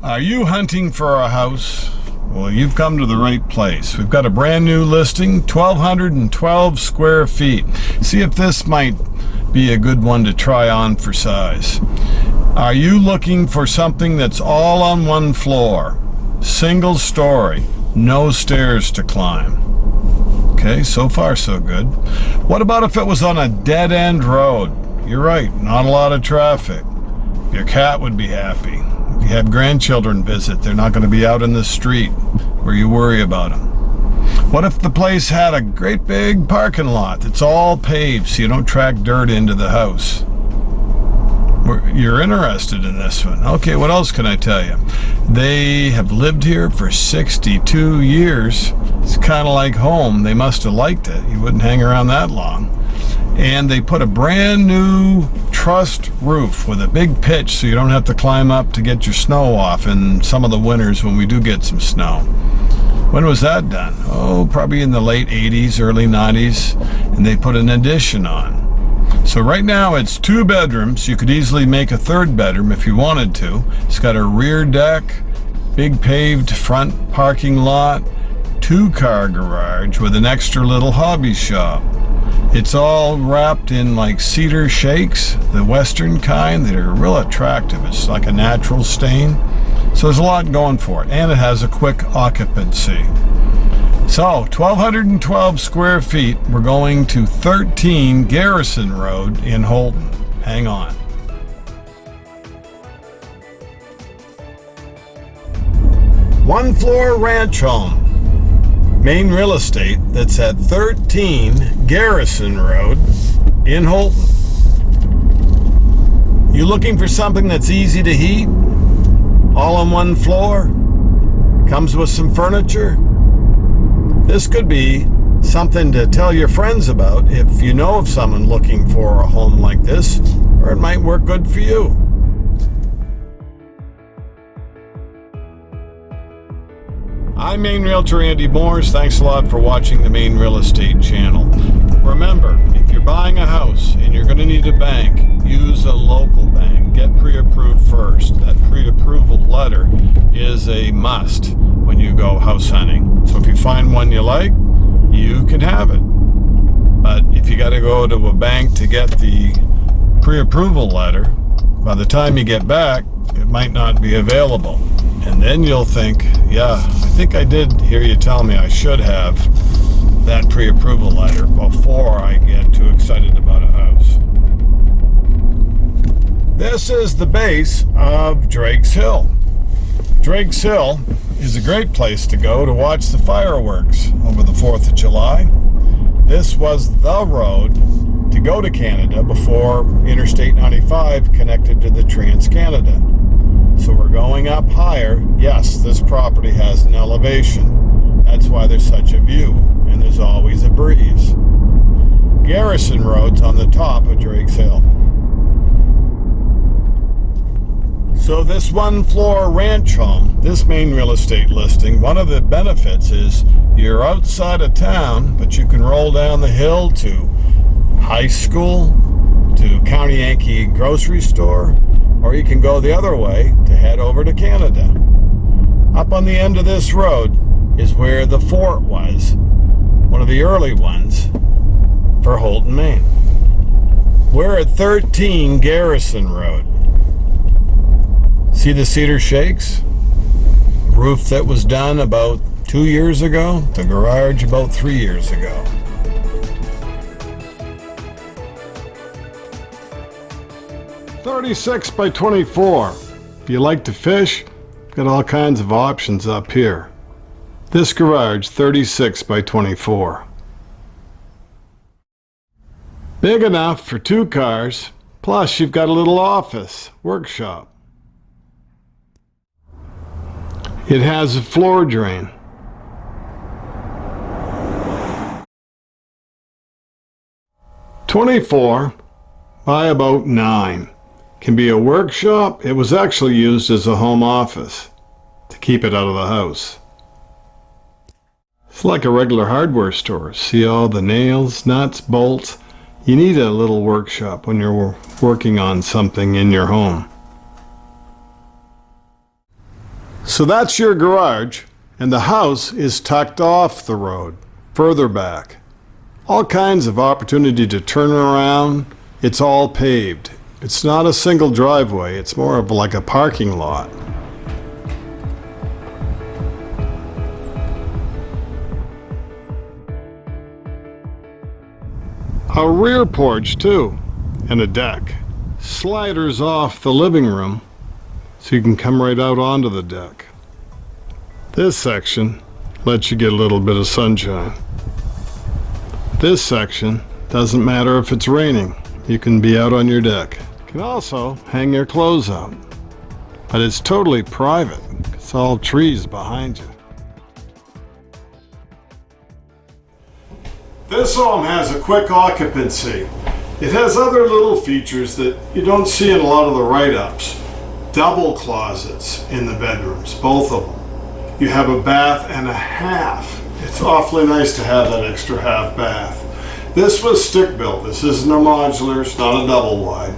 Are you hunting for a house? Well, you've come to the right place. We've got a brand new listing, 1,212 square feet. See if this might be a good one to try on for size. Are you looking for something that's all on one floor, single story, no stairs to climb? Okay, so far so good. What about if it was on a dead-end road? You're right, not a lot of traffic. Your cat would be happy. If you have grandchildren visit, they're not going to be out in the street where you worry about them. What if the place had a great big parking lot that's all paved so you don't track dirt into the house? You're interested in this one. Okay, what else can I tell you? They have lived here for 62 years. It's kind of like home. They must have liked it. You wouldn't hang around that long. And they put a brand new trussed roof with a big pitch so you don't have to climb up to get your snow off in some of the winters when we do get some snow. When was that done? Oh, probably in the late 80s, early 90s. And they put an addition on. So right now it's 2 bedrooms. You could easily make a 3rd bedroom if you wanted to. It's got a rear deck, big paved front parking lot, 2-car garage with an extra little hobby shop. It's all wrapped in like cedar shakes, the western kind that are real attractive. It's like a natural stain. So there's a lot going for it. And it has a quick occupancy. So 1,212 square feet. We're going to 13 Garrison Road in Houlton. Hang on. One floor ranch home. Maine Real Estate that's at 13 Garrison Road in Houlton. You looking for something that's easy to heat? All on one floor? Comes with some furniture? This could be something to tell your friends about if you know of someone looking for a home like this, or it might work good for you. I'm Maine Realtor Andy Moores. Thanks a lot for watching the Maine Real Estate channel. Remember, if you're buying a house and you're going to need a bank, use a local bank. Get pre-approved first. That pre-approval letter is a must when you go house hunting. So if you find one you like, you can have it. But if you got to go to a bank to get the pre-approval letter, by the time you get back, it might not be available. And then you'll think, yeah, I think I did hear you tell me I should have that pre-approval letter before I get too excited about a house. This is the base of Drake's Hill. Drake's Hill is a great place to go to watch the fireworks over the 4th of July. This was the road to go to Canada before Interstate 95 connected to the Trans-Canada. So we're going up higher. Yes, this property has an elevation. That's why there's such a view, and there's always a breeze. Garrison Road's on the top of Drake's Hill. So this 1-floor ranch home, this Maine Real Estate listing, one of the benefits is you're outside of town, but you can roll down the hill to high school, to County Yankee grocery store, or you can go the other way to head over to Canada. Up on the end of this road is where the fort was, one of the early ones for Houlton, Maine. We're at 13 Garrison Road. See the cedar shakes? Roof that was done about 2 years ago, the garage about 3 years ago. $36 by $24. If you like to fish, got all kinds of options up here. This garage, $36 by $24. Big enough for 2 cars, plus you've got a little office, workshop. It has a floor drain. $24 by about 9. Can be a workshop. It was actually used as a home office to keep it out of the house. It's like a regular hardware store. See all the nails, nuts, bolts. You need a little workshop when you're working on something in your home. So that's your garage, and the house is tucked off the road, further back. All kinds of opportunity to turn around. It's all paved. It's not a single driveway, it's more of like a parking lot. A rear porch too, and a deck. Sliders off the living room, so you can come right out onto the deck. This section lets you get a little bit of sunshine. This section doesn't matter if it's raining. You can be out on your deck. You can also hang your clothes out. But it's totally private. It's all trees behind you. This home has a quick occupancy. It has other little features that you don't see in a lot of the write-ups. Double closets in the bedrooms, both of them. You have a bath and a half. It's awfully nice to have that extra half bath. This was stick built. This isn't a modular, it's not a double wide.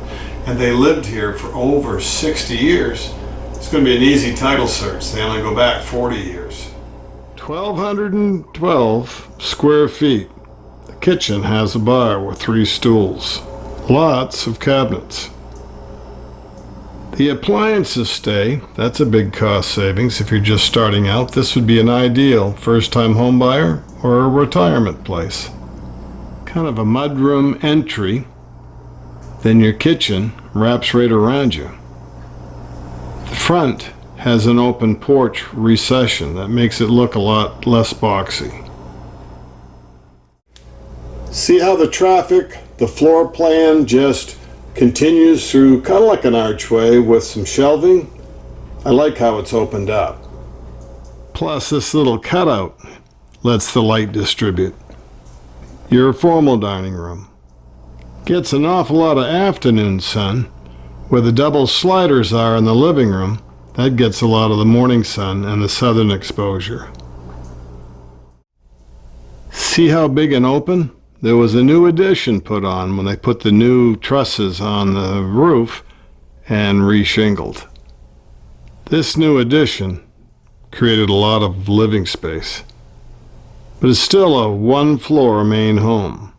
And they lived here for over 60 years. It's going to be an easy title search. They only go back 40 years. 1,212 square feet. The kitchen has a bar with 3 stools. Lots of cabinets. The appliances stay. That's a big cost savings if you're just starting out. This would be an ideal first-time home buyer or a retirement place. Kind of a mudroom entry. Then your kitchen wraps right around you. The front has an open porch recession that makes it look a lot less boxy. See how the traffic, the floor plan just continues through kind of like an archway with some shelving. I like how it's opened up. Plus this little cutout lets the light distribute. Your formal dining room gets an awful lot of afternoon sun. Where the double sliders are in the living room, that gets a lot of the morning sun and the southern exposure. See how big and open? There was a new addition put on when they put the new trusses on the roof and reshingled. This new addition created a lot of living space, but it's still a one-floor main home.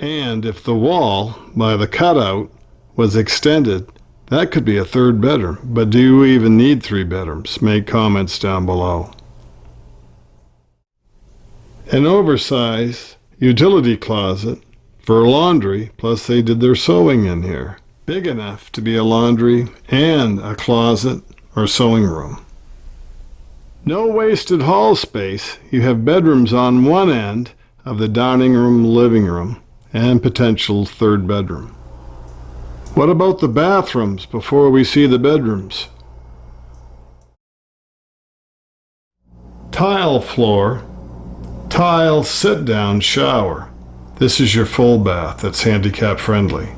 And if the wall by the cutout was extended, that could be a 3rd bedroom. But do you even need 3 bedrooms? Make comments down below. An oversized utility closet for laundry, plus they did their sewing in here. Big enough to be a laundry and a closet or sewing room. No wasted hall space. You have bedrooms on one end of the dining room, living room, and potential 3rd bedroom. What about the bathrooms before we see the bedrooms? Tile floor, tile sit-down shower. This is your full bath that's handicap friendly.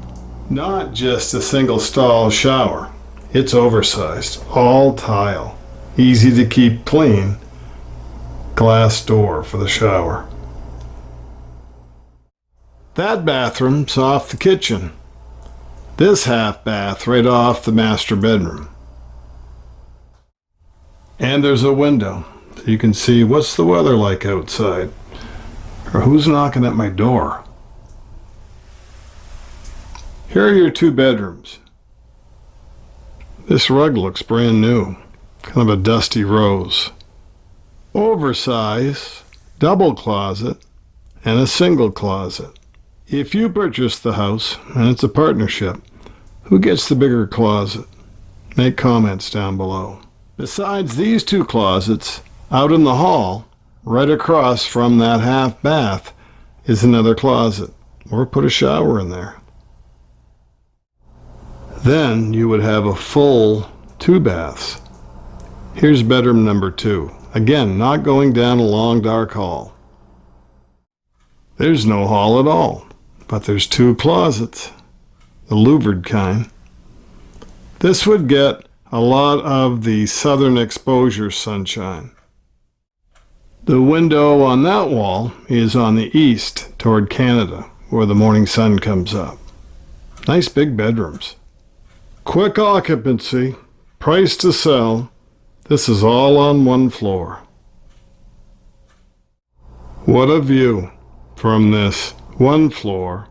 Not just a single stall shower. It's oversized, all tile. Easy to keep clean. Glass door for the shower. That bathroom's off the kitchen. This half bath right off the master bedroom. And there's a window, so you can see what's the weather like outside, or who's knocking at my door. Here are your 2 bedrooms. This rug looks brand new, kind of a dusty rose. Oversized, double closet, and a single closet. If you purchase the house, and it's a partnership, who gets the bigger closet? Make comments down below. Besides these 2 closets, out in the hall, right across from that half bath, is another closet, or put a shower in there. Then you would have a full 2 baths. Here's bedroom number 2. Again, not going down a long dark hall. There's no hall at all, but there's 2 closets. The louvered kind. This would get a lot of the southern exposure sunshine. The window on that wall is on the east toward Canada, where the morning sun comes up. Nice big bedrooms. Quick occupancy, price to sell. This is all on one floor. What a view from this one floor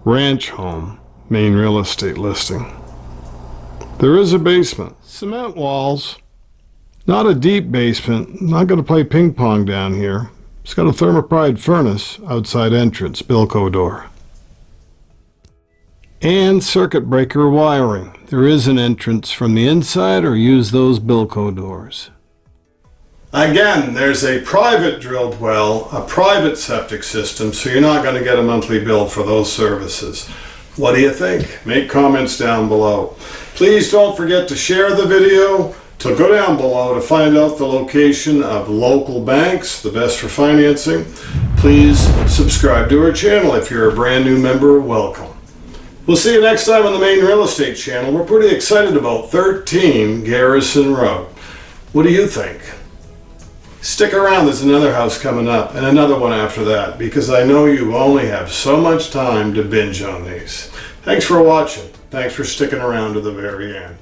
ranch home Maine real estate listing. There is a basement, cement walls, not a deep basement, not going to play ping pong down here. It's got a thermopride furnace, outside entrance, Bilco door. And circuit breaker wiring. There is an entrance from the inside, or use those Bilco doors. Again, there's a private drilled well, a private septic system, so you're not going to get a monthly bill for those services. What do you think? Make comments down below. Please don't forget to share the video, to go down below to find out the location of local banks, the best for financing. Please subscribe to our channel. If you're a brand new member, welcome. We'll see you next time on the Maine Real Estate Channel. We're pretty excited about 13 Garrison Road. What do you think? Stick around, there's another house coming up and another one after that, because I know you only have so much time to binge on these. Thanks for watching. Thanks for sticking around to the very end.